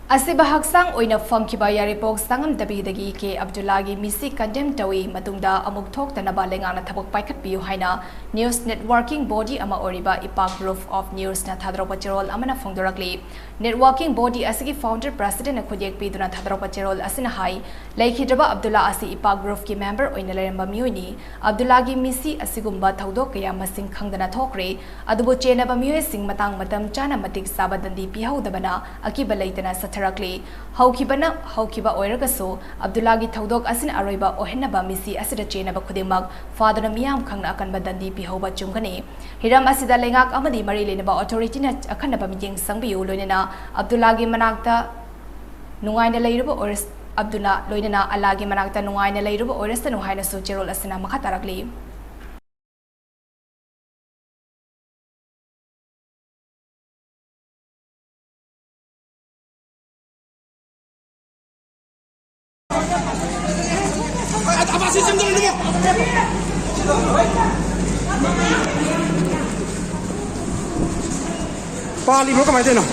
Asiba haksang oina fangkiba Yairipok Changamdabi ke Abdullah gi Misi Condemn Touwi matungda amuk thok tanaba lengana thabak paikat piu haina news networking body ama oriba EPAC Group of News na thadropa cherol amana phongdorakli networking body asigi founder president khujek piduna thadropa cherol asina hai laikhidraba Abdullah asi EPAC Group ki member oina leramba miuni Abdullah gi Misi asigumba Thoudok kaya masing khangdana thokre adubo chenaba miui sing matang matam chana matik sabadandi pihaudabana akiba leitana Tarakli, Haukiba Oiragaso, Abdullah Thoudok Asin Aroiba Ohenaba Misi Asida Chenaba Kudimak, Father Miam Kang Akanba Dandi Pihoba Chungani, Hiram Asida Lengak Amadi Marilinaba Authority Akanaba Mijing Sangbi Ulunina, Abdullah Manakta Nuaina Lairuba or Abdullah Loinana Alagi Manakta Nuaina Lairuba or Nuhaina Socherol Asina Makatarakli. Apa sih jam dulu? Pak, libur kemana itu?